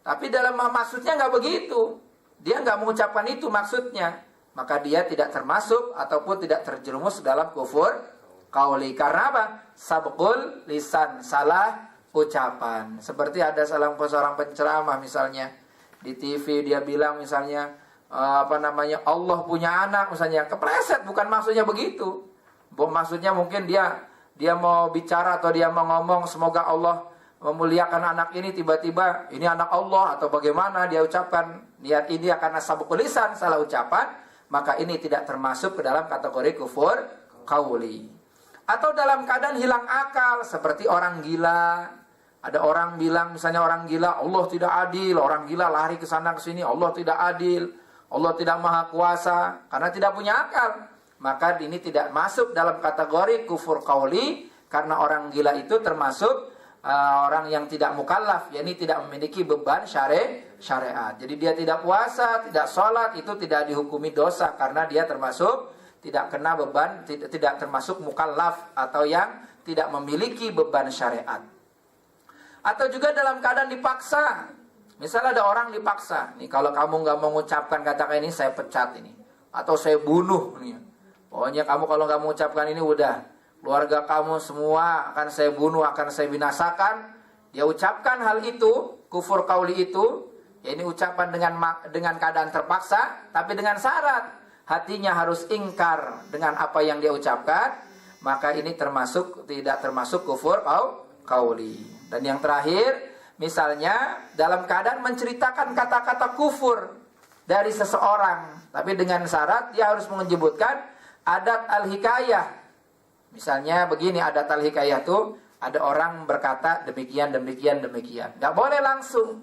tapi dalam maksudnya nggak begitu. Dia nggak mengucapkan itu maksudnya, maka dia tidak termasuk ataupun tidak terjerumus dalam kufur qauli. Karena apa? Sabqul lisan, salah ucapan. Seperti ada seorang penceramah misalnya di TV, dia bilang misalnya Allah punya anak misalnya, kepleset, bukan maksudnya begitu. Maksudnya mungkin dia mau bicara atau dia mau ngomong semoga Allah memuliakan anak ini, tiba-tiba ini anak Allah atau bagaimana dia ucapkan, niat ini karena sabqul lisan, salah ucapan, maka ini tidak termasuk ke dalam kategori kufur qauli. Atau dalam keadaan hilang akal, seperti orang gila. Ada orang bilang misalnya orang gila, Allah tidak adil, orang gila lari ke sana ke sini, Allah tidak adil, Allah tidak maha kuasa, karena tidak punya akal. Maka ini tidak masuk dalam kategori kufur qauli, karena orang gila itu termasuk orang yang tidak mukallaf, yakni tidak memiliki beban syariat. Jadi dia tidak puasa, tidak sholat, itu tidak dihukumi dosa, karena dia termasuk tidak kena beban, tidak termasuk mukallaf atau yang tidak memiliki beban syariat. Atau juga dalam keadaan dipaksa. Misalnya ada orang dipaksa, nih kalau kamu nggak mengucapkan kata-kata ini saya pecat ini, atau saya bunuh nih. Pokoknya kamu kalau nggak mengucapkan ini udah, keluarga kamu semua akan saya bunuh, akan saya binasakan. Dia ucapkan hal itu, kufur qauli itu, ya ini ucapan dengan keadaan terpaksa, tapi dengan syarat hatinya harus ingkar dengan apa yang dia ucapkan, maka ini tidak termasuk kufur qauli. Dan yang terakhir, misalnya dalam keadaan menceritakan kata-kata kufur dari seseorang, tapi dengan syarat dia harus menyebutkan adat al-hikayah. Misalnya begini, adat al-hikayah itu ada orang berkata demikian, demikian, demikian. Gak boleh langsung.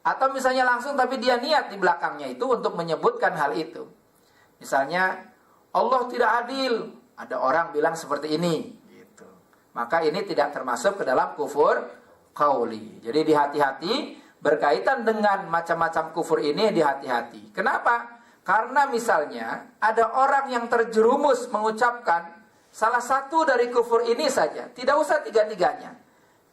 Atau misalnya langsung tapi dia niat di belakangnya itu untuk menyebutkan hal itu. Misalnya Allah tidak adil, ada orang bilang seperti ini gitu. Maka ini tidak termasuk ke dalam kufur qauli. Jadi dihati-hati berkaitan dengan macam-macam kufur ini, dihati-hati. Kenapa? Karena misalnya ada orang yang terjerumus mengucapkan salah satu dari kufur ini saja, tidak usah tiga-tiganya.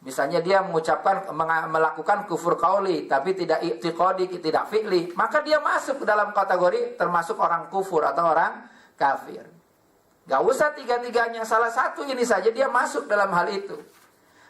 Misalnya dia mengucapkan, melakukan kufur qauli, tapi tidak i'tiqadi, tidak fi'li, maka dia masuk ke dalam kategori termasuk orang kufur atau orang kafir. Gak usah tiga-tiganya, salah satu ini saja dia masuk dalam hal itu.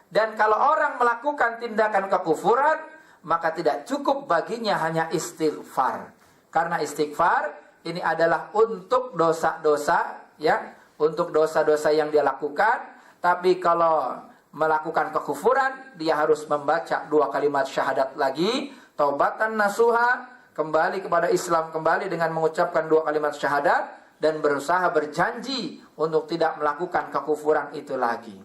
Dan kalau orang melakukan tindakan kekufuran, maka tidak cukup baginya hanya istighfar. Karena istighfar ini adalah untuk dosa-dosa, ya, untuk dosa-dosa yang dia lakukan. Tapi kalau melakukan kekufuran, dia harus membaca 2 kalimat syahadat lagi, taubatan nasuha, kembali kepada Islam, kembali dengan mengucapkan 2 kalimat syahadat, dan berusaha berjanji untuk tidak melakukan kekufuran itu lagi.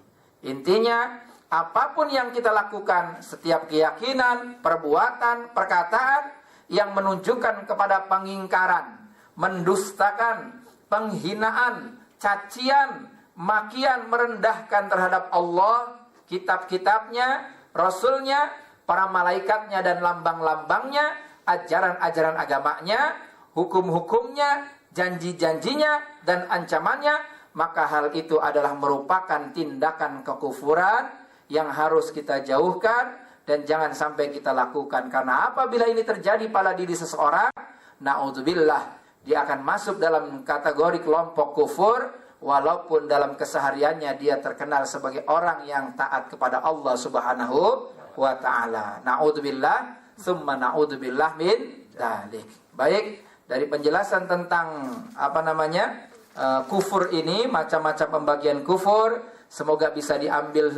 Intinya, apapun yang kita lakukan, setiap keyakinan, perbuatan, perkataan yang menunjukkan kepada pengingkaran, mendustakan, penghinaan, cacian, makian, merendahkan terhadap Allah, kitab-kitabnya, Rasulnya, para malaikatnya dan lambang-lambangnya, ajaran-ajaran agamanya, hukum-hukumnya, janji-janjinya, dan ancamannya, maka hal itu adalah merupakan tindakan kekufuran yang harus kita jauhkan dan jangan sampai kita lakukan. Karena apabila ini terjadi pada diri seseorang, na'udzubillah, dia akan masuk dalam kategori kelompok kufur, walaupun dalam kesehariannya dia terkenal sebagai orang yang taat kepada Allah Subhanahu wa ta'ala. Na'udzubillah, summa na'udzubillah min dzalik. Baik, dari penjelasan tentang kufur ini, macam-macam pembagian kufur, semoga bisa diambil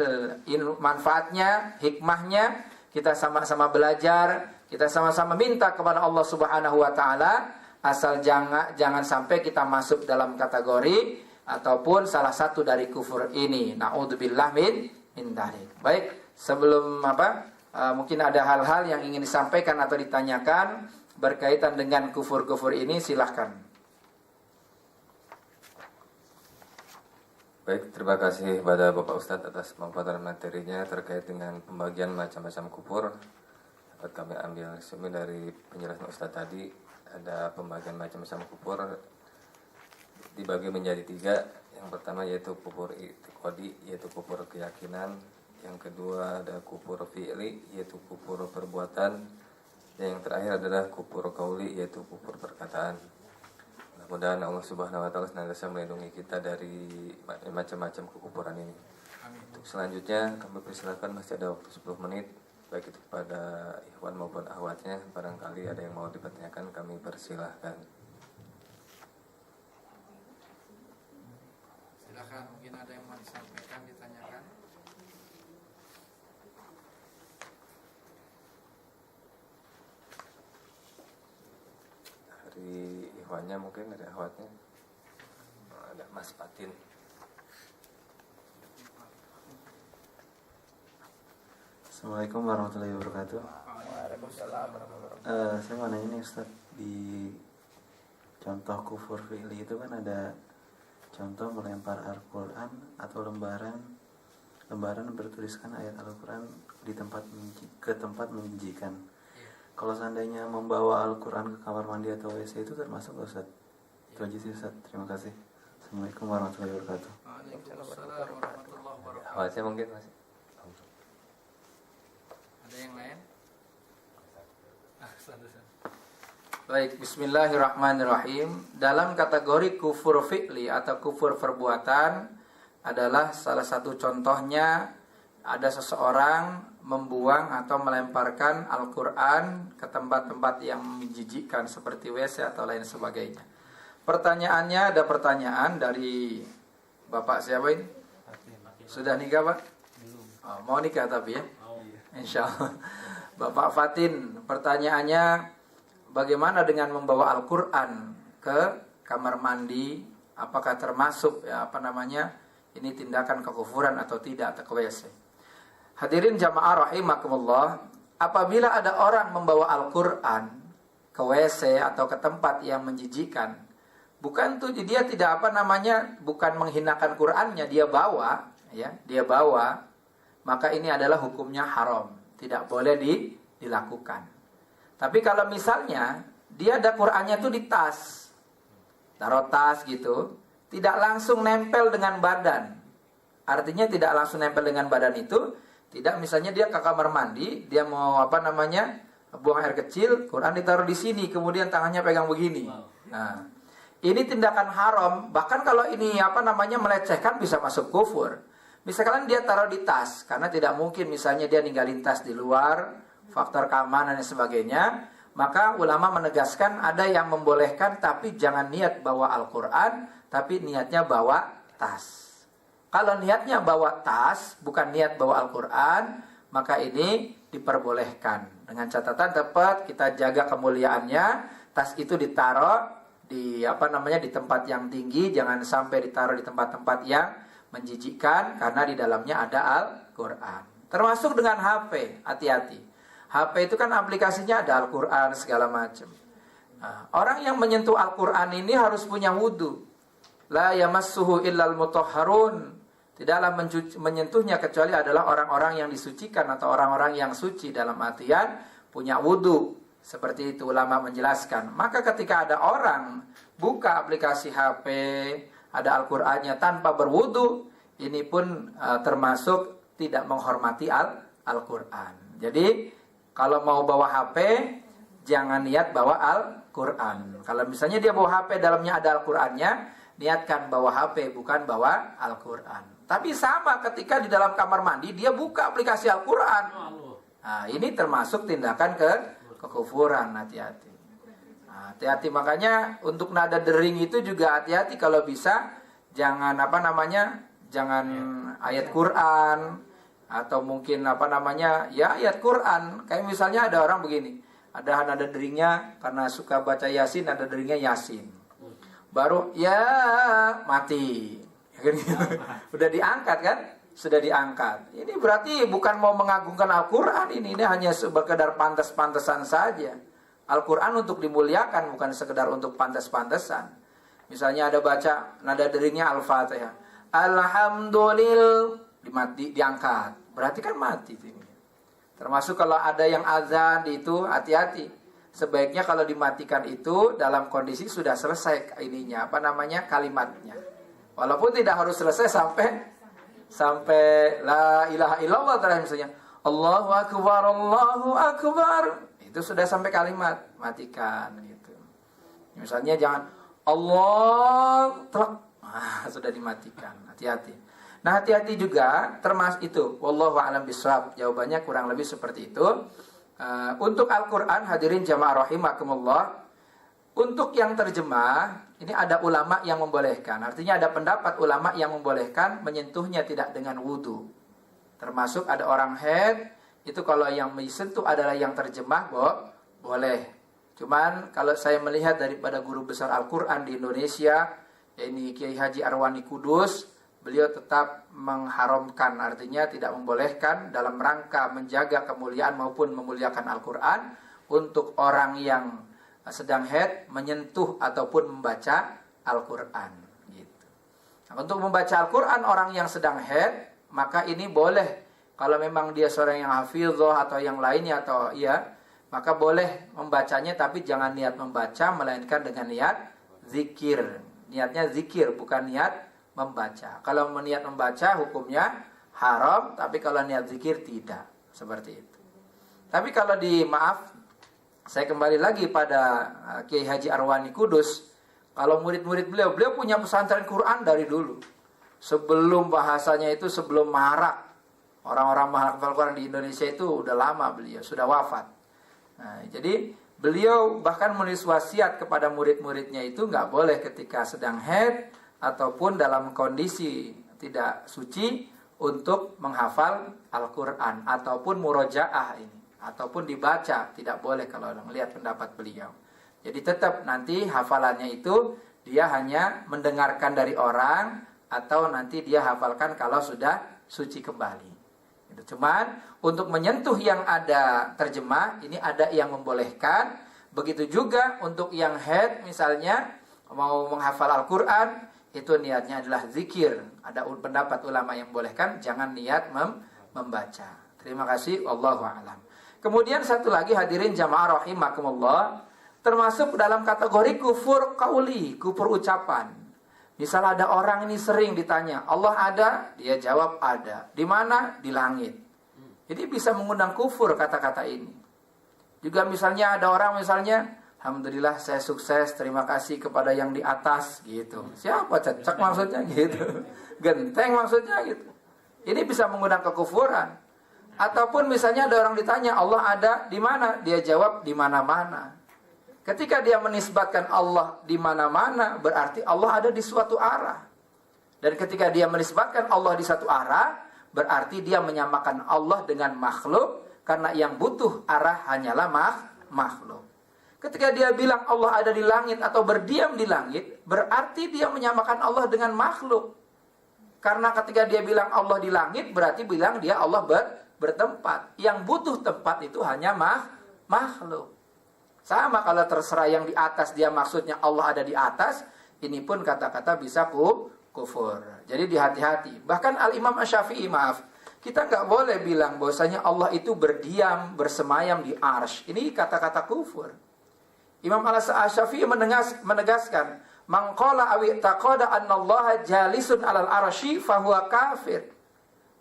manfaatnya, hikmahnya. Kita sama-sama belajar, kita sama-sama minta kepada Allah Subhanahu wa ta'ala, asal jangan sampai kita masuk dalam kategori ataupun salah satu dari kufur ini. Na'udzubillah min dzalik. Baik, sebelum mungkin ada hal-hal yang ingin disampaikan atau ditanyakan berkaitan dengan kufur-kufur ini, silahkan. Baik, terima kasih kepada Bapak Ustadz atas pemaparan materinya terkait dengan pembagian macam-macam kufur. Dapat kami ambil sumber dari penjelasan Ustadz tadi, ada pembagian macam-macam kufur dibagi menjadi 3. Yang pertama yaitu kufur i'tiqadi, yaitu kufur keyakinan. Yang kedua ada kufur fi'li, yaitu kufur perbuatan. Dan yang terakhir adalah kufur qauli, yaitu kufur perkataan. Mudah-mudahan Allah Subhanahu wa ta'ala senantiasa melindungi kita dari macam-macam kekufuran ini. Amin. Untuk selanjutnya kami persilakan, masih ada waktu 10 menit, baik itu kepada ikhwan maupun akhwatnya. Barangkali ada yang mau dipertanyakan, kami persilahkan. Silakan, mungkin ada yang mau disampaikan, ditanyakan. Dari ikhwannya mungkin, dari akhwatnya. Ada Mas Patin. Assalamualaikum warahmatullahi wabarakatuh. Waalaikumsalam warahmatullahi wabarakatuh. Saya mau nanya nih Ustaz, di contoh kufur fi'li itu kan ada contoh melempar Al-Quran atau lembaran bertuliskan ayat Al-Quran ke tempat menjijikan. Kalau seandainya membawa Al-Quran ke kamar mandi atau WC itu termasuk nggak Ustaz? Itu aja sih Ustaz, terima kasih. Assalamualaikum warahmatullahi wabarakatuh. Waalaikumsalam warahmatullahi wabarakatuh. Akhwatnya mungkin masih. Ada yang lain? Baik, bismillahirrahmanirrahim. Dalam kategori kufur fi'li atau kufur perbuatan adalah salah satu contohnya ada seseorang membuang atau melemparkan Al-Quran ke tempat-tempat yang menjijikkan seperti WC atau lain sebagainya. Pertanyaannya, ada pertanyaan dari Bapak siapa ini? Sudah nikah Pak? Oh, mau nikah tapi ya? Insya Allah. Bapak Fatin, pertanyaannya, bagaimana dengan membawa Al-Quran ke kamar mandi? Apakah termasuk ini tindakan kekufuran atau tidak, atau ke WC? Hadirin jamaah rahimakumullah, apabila ada orang membawa Al-Quran ke WC atau ke tempat yang menjijikkan, bukan tuh dia tidak bukan menghinakan Qurannya, dia bawa, maka ini adalah hukumnya haram, tidak boleh dilakukan. Tapi kalau misalnya dia ada Qurannya tuh di tas, taruh tas gitu, tidak langsung nempel dengan badan. Artinya tidak langsung nempel dengan badan itu, tidak, misalnya dia ke kamar mandi, dia mau buang air kecil, Quran ditaruh di sini, kemudian tangannya pegang begini. Nah, ini tindakan haram. Bahkan kalau ini melecehkan bisa masuk kufur. Misalkan dia taruh di tas, karena tidak mungkin misalnya dia ninggalin tas di luar, faktor keamanan dan sebagainya, maka ulama menegaskan ada yang membolehkan, tapi jangan niat bawa Al-Quran, tapi niatnya bawa tas. Kalau niatnya bawa tas, bukan niat bawa Al-Quran, maka ini diperbolehkan. Dengan catatan tepat kita jaga kemuliaannya, tas itu ditaruh di di tempat yang tinggi, jangan sampai ditaruh di tempat-tempat yang menjijikkan, karena di dalamnya ada Al-Quran. Termasuk dengan HP, hati-hati. HP itu kan aplikasinya ada Al-Quran segala macam. Nah, orang yang menyentuh Al-Quran ini harus punya wudu. La yamassuhu illal mutahharun. Tidaklah menyentuhnya kecuali adalah orang-orang yang disucikan atau orang-orang yang suci, dalam artian punya wudu. Seperti itu ulama menjelaskan. Maka ketika ada orang buka aplikasi HP, ada Al-Qur'annya tanpa berwudu, ini pun termasuk tidak menghormati Al-Qur'an. Jadi kalau mau bawa HP, jangan niat bawa Al-Qur'an. Kalau misalnya dia bawa HP, dalamnya ada Al-Qur'annya, niatkan bawa HP, bukan bawa Al-Qur'an. Tapi sama ketika di dalam kamar mandi dia buka aplikasi Al-Quran. Nah, ini termasuk tindakan kekufuran. Hati-hati. Nah, hati-hati, makanya untuk nada dering itu juga hati-hati. Kalau bisa jangan jangan ayat Quran, atau mungkin ayat Quran. Kayak misalnya ada orang begini, ada nada deringnya karena suka baca Yasin, nada deringnya Yasin. Baru mati. Udah diangkat kan? Sudah diangkat. Ini berarti bukan mau mengagungkan Al-Quran, ini hanya sekedar pantas-pantasan saja. Al-Quran untuk dimuliakan, bukan sekedar untuk pantas-pantasan. Misalnya ada baca nada deringnya Al-Fatihah, Alhamdulillah, diangkat, berarti kan mati ini. Termasuk kalau ada yang azan itu, hati-hati. Sebaiknya kalau dimatikan itu dalam kondisi sudah selesai kalimatnya. Walaupun tidak harus selesai sampai la ilaha illallah terakhir, misalnya Allahu akbar, itu sudah sampai kalimat, matikan gitu. Misalnya jangan Allah sudah dimatikan, hati-hati. Nah, hati-hati juga termasuk itu. Wallahu a'lam bishawab. Jawabannya kurang lebih seperti itu. Untuk Al-Quran, hadirin jamaah rahimakumullah, untuk yang terjemah, ini ada ulama yang membolehkan. Artinya ada pendapat ulama yang membolehkan menyentuhnya tidak dengan wudu. Termasuk ada orang haid, itu kalau yang disentuh adalah yang terjemah, boleh. Cuman kalau saya melihat daripada guru besar Al-Quran di Indonesia, yaitu Kiai Haji Arwani Kudus, beliau tetap mengharamkan, artinya tidak membolehkan dalam rangka menjaga kemuliaan maupun memuliakan Al-Quran untuk orang yang sedang haid menyentuh ataupun membaca Al-Quran gitu. Nah, untuk membaca Al-Quran orang yang sedang haid, maka ini boleh. Kalau memang dia seorang yang hafizah atau yang lainnya maka boleh membacanya, tapi jangan niat membaca, melainkan dengan niat zikir. Niatnya zikir, bukan niat membaca. Kalau niat membaca hukumnya haram, tapi kalau niat zikir tidak. Seperti itu. Tapi kalau saya kembali lagi pada Kiai Haji Arwani Kudus. Kalau murid-murid beliau punya pesantren Quran dari dulu. Sebelum bahasanya itu, sebelum marak. Orang-orang menghafal Quran di Indonesia itu udah lama beliau, sudah wafat. Nah, jadi beliau bahkan menulis wasiat kepada murid-muridnya itu nggak boleh ketika sedang haid ataupun dalam kondisi tidak suci untuk menghafal Al-Quran ataupun murojaah ini. Ataupun dibaca, tidak boleh kalau melihat pendapat beliau. Jadi tetap nanti hafalannya itu dia hanya mendengarkan dari orang, atau nanti dia hafalkan kalau sudah suci kembali. Gitu. Cuman untuk menyentuh yang ada terjemah, ini ada yang membolehkan. Begitu juga untuk yang haid misalnya mau menghafal Al-Quran, itu niatnya adalah zikir. Ada pendapat ulama yang membolehkan, jangan niat membaca. Terima kasih, wallahu a'lam. Kemudian satu lagi hadirin jamaah rahimakumullah, termasuk dalam kategori kufur qauli, kufur ucapan. Misal ada orang ini sering ditanya, Allah ada? Dia jawab ada. Di mana? Di langit. Jadi bisa mengundang kufur kata-kata ini. Juga misalnya ada orang misalnya, alhamdulillah saya sukses, terima kasih kepada yang di atas gitu. Siapa cecek maksudnya gitu. Genteng maksudnya gitu. Ini bisa mengundang kekufuran. Ataupun misalnya ada orang ditanya, Allah ada di mana? Dia jawab di mana-mana. Ketika dia menisbatkan Allah di mana-mana, berarti Allah ada di suatu arah. Dan ketika dia menisbatkan Allah di satu arah, berarti dia menyamakan Allah dengan makhluk, karena yang butuh arah hanyalah makhluk. Ketika dia bilang Allah ada di langit atau berdiam di langit, berarti dia menyamakan Allah dengan makhluk. Karena ketika dia bilang Allah di langit, berarti bilang dia Allah bertempat. Yang butuh tempat itu hanya makhluk. Sama kalau terserah yang di atas, dia maksudnya Allah ada di atas, ini pun kata-kata bisa kufur. Jadi dihati-hati. Bahkan Al-Imam Asy-Syafi'i, kita nggak boleh bilang bahwasanya Allah itu berdiam, bersemayam di arsy. Ini kata-kata kufur. Imam Al-Syafi'i menegaskan, "Man qala aw taqada anna Allah jalisun 'alal arsy fahuwa kafir."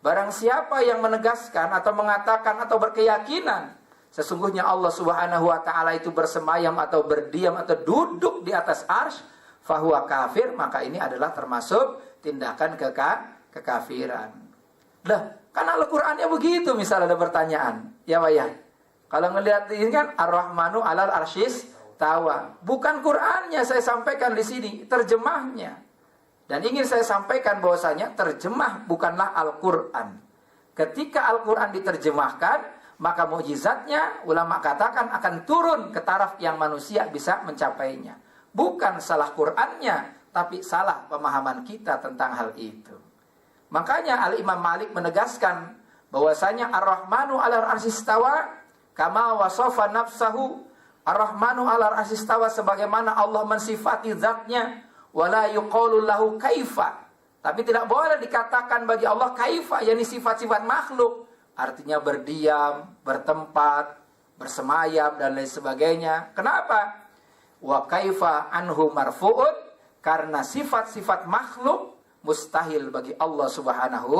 Barang siapa yang menegaskan atau mengatakan atau berkeyakinan sesungguhnya Allah Subhanahu wa taala itu bersemayam atau berdiam atau duduk di atas arsy, fahuwa kafir, maka ini adalah termasuk tindakan kekafiran. Lah, kan Al-Qur'annya begitu, misal ada pertanyaan. Ya, Pak ya. Kalau ngelihat ini kan Ar-Rahmanu 'alal arsyis tawa. Bukan Qur'annya saya sampaikan di sini, terjemahnya. Dan ingin saya sampaikan bahwasanya terjemah bukanlah Al-Qur'an. Ketika Al-Qur'an diterjemahkan, maka mukjizatnya ulama katakan akan turun ke taraf yang manusia bisa mencapainya. Bukan salah Qur'annya, tapi salah pemahaman kita tentang hal itu. Makanya Al-Imam Malik menegaskan bahwasanya Ar-Rahmanu 'alal arsy istawa kama wasafa nafsahu. Ar-Rahmanu 'alal arsy istawa sebagaimana Allah mensifati zatnya, wala yuqalu lahu kaifa. Tapi tidak boleh dikatakan bagi Allah kaifa, yakni sifat-sifat makhluk. Artinya berdiam, bertempat, bersemayam dan lain sebagainya. Kenapa? Wa kaifa anhu marfu'un, karena sifat-sifat makhluk mustahil bagi Allah Subhanahu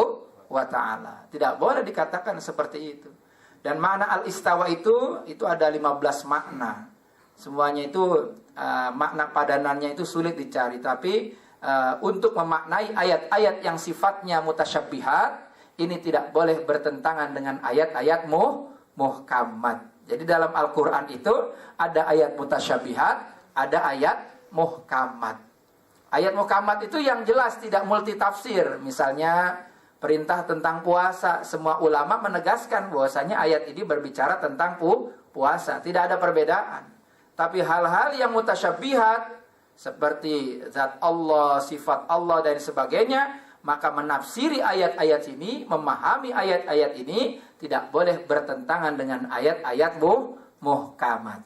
wa ta'ala. Tidak boleh dikatakan seperti itu. Dan makna al-istawa itu ada 15 makna. Semuanya itu makna padanannya itu sulit dicari. Tapi untuk memaknai ayat-ayat yang sifatnya mutasyabbihat, ini tidak boleh bertentangan dengan ayat-ayat muhkamat. Jadi dalam Al-Quran itu ada ayat mutasyabbihat, ada ayat muhkamat. Ayat muhkamat itu yang jelas tidak multitafsir. Misalnya perintah tentang puasa, semua ulama menegaskan bahwasanya ayat ini berbicara tentang puasa, tidak ada perbedaan. Tapi hal-hal yang mutasyabbihat seperti zat Allah, sifat Allah dan sebagainya, maka menafsiri ayat-ayat ini, memahami ayat-ayat ini tidak boleh bertentangan dengan ayat-ayat muhkamat.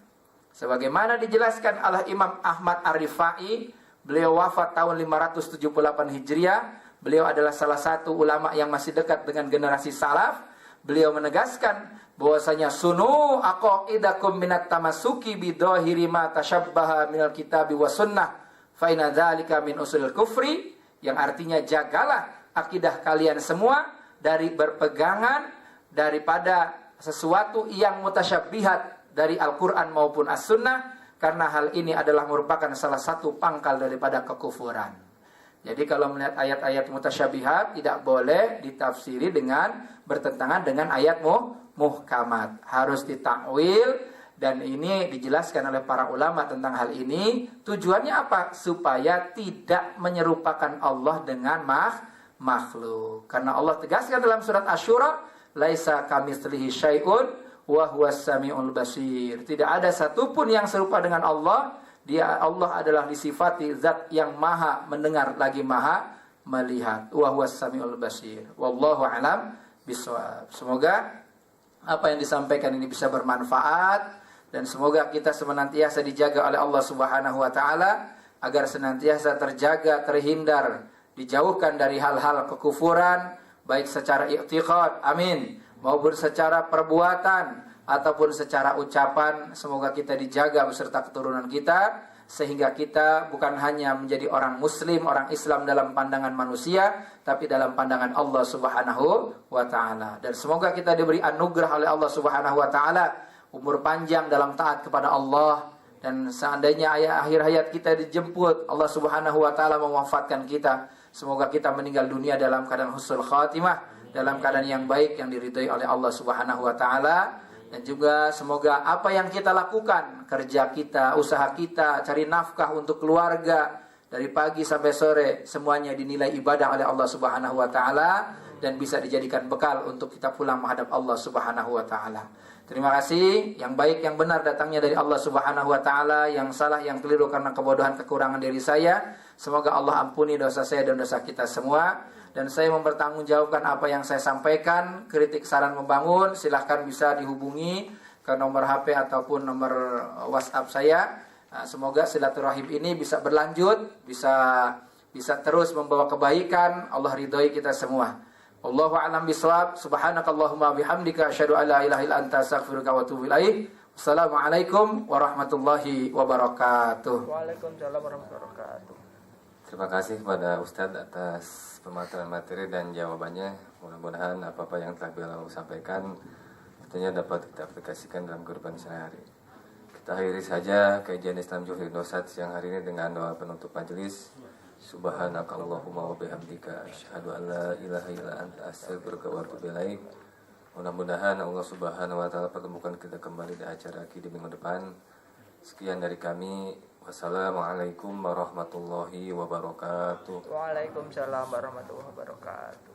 Sebagaimana dijelaskan oleh Imam Ahmad Ar-Rifai, beliau wafat tahun 578 Hijriah. Beliau adalah salah satu ulama yang masih dekat dengan generasi salaf. Beliau menegaskan bahwasanya sunu aqaidakum minat tamasuki bidhahiri ma tashabbaha minal kitabi was sunnah fa inna dzalika min usulil kufri, yang artinya jagalah akidah kalian semua dari berpegangan daripada sesuatu yang mutasyabbihat dari Al-Qur'an maupun As-Sunnah, karena hal ini adalah merupakan salah satu pangkal daripada kekufuran. Jadi kalau melihat ayat-ayat mutasyabihat tidak boleh ditafsiri dengan bertentangan dengan ayat muhkamat. Harus ditakwil, dan ini dijelaskan oleh para ulama tentang hal ini. Tujuannya apa? Supaya tidak menyerupakan Allah dengan makhluk. Karena Allah tegaskan dalam surat Asy-Syura, laisa kamitslihi syai'un wa huwas samiul basir. Tidak ada satupun yang serupa dengan Allah. Allah adalah disifati zat yang maha mendengar lagi maha melihat. Wa huwas samiul basir. Wallahu a'lam bishawab. Semoga apa yang disampaikan ini bisa bermanfaat dan semoga kita senantiasa dijaga oleh Allah Subhanahu wa taala agar senantiasa terjaga, terhindar, dijauhkan dari hal-hal kekufuran baik secara i'tiqad, amin, maupun secara perbuatan ataupun secara ucapan. Semoga kita dijaga beserta keturunan kita sehingga kita bukan hanya menjadi orang muslim, orang Islam dalam pandangan manusia, tapi dalam pandangan Allah Subhanahu wa taala. Dan semoga kita diberi anugerah oleh Allah Subhanahu wa taala umur panjang dalam taat kepada Allah, dan seandainya akhir hayat kita dijemput Allah Subhanahu wa taala mewafatkan kita, semoga kita meninggal dunia dalam keadaan husnul khatimah, dalam keadaan yang baik yang diridhai oleh Allah Subhanahu wa taala. Dan juga semoga apa yang kita lakukan, kerja kita, usaha kita, cari nafkah untuk keluarga dari pagi sampai sore, semuanya dinilai ibadah oleh Allah Subhanahu wa taala dan bisa dijadikan bekal untuk kita pulang menghadap Allah Subhanahu wa taala. Terima kasih. Yang baik yang benar datangnya dari Allah Subhanahu wa taala, yang salah yang keliru karena kebodohan kekurangan dari saya. Semoga Allah ampuni dosa saya dan dosa kita semua. Dan saya mempertanggungjawabkan apa yang saya sampaikan. Kritik, saran, membangun, silahkan bisa dihubungi ke nomor HP ataupun nomor WhatsApp saya. Semoga silaturahim ini bisa berlanjut, bisa terus membawa kebaikan. Allah ridhoi kita semua. Allahu a'lam bishawab. Subhanakallahumma bihamdika asyhadu an la ilaha illa anta astaghfiruka wa atubu ilaik. Wassalamualaikum warahmatullahi wabarakatuh. Waalaikumsalam warahmatullahi wabarakatuh. Terima kasih kepada Ustadz atas pemaparan materi dan jawabannya. Mudah-mudahan apa-apa yang telah beliau sampaikan tentunya dapat kita aplikasikan dalam kehidupan sehari-hari. Kita akhiri saja kajian Islam Juhri Dosat siang hari ini dengan doa penutup majelis. Subhanakallahumma wa bihamdika asyhadu an la ilaha illa anta astaghfiruka wa atubu ilaik. Mudah-mudahan Allah Subhanahu wa taala pertemukan kita kembali di acara di minggu depan. Sekian dari kami. Wassalamualaikum warahmatullahi wabarakatuh. Waalaikumsalam warahmatullahi wabarakatuh.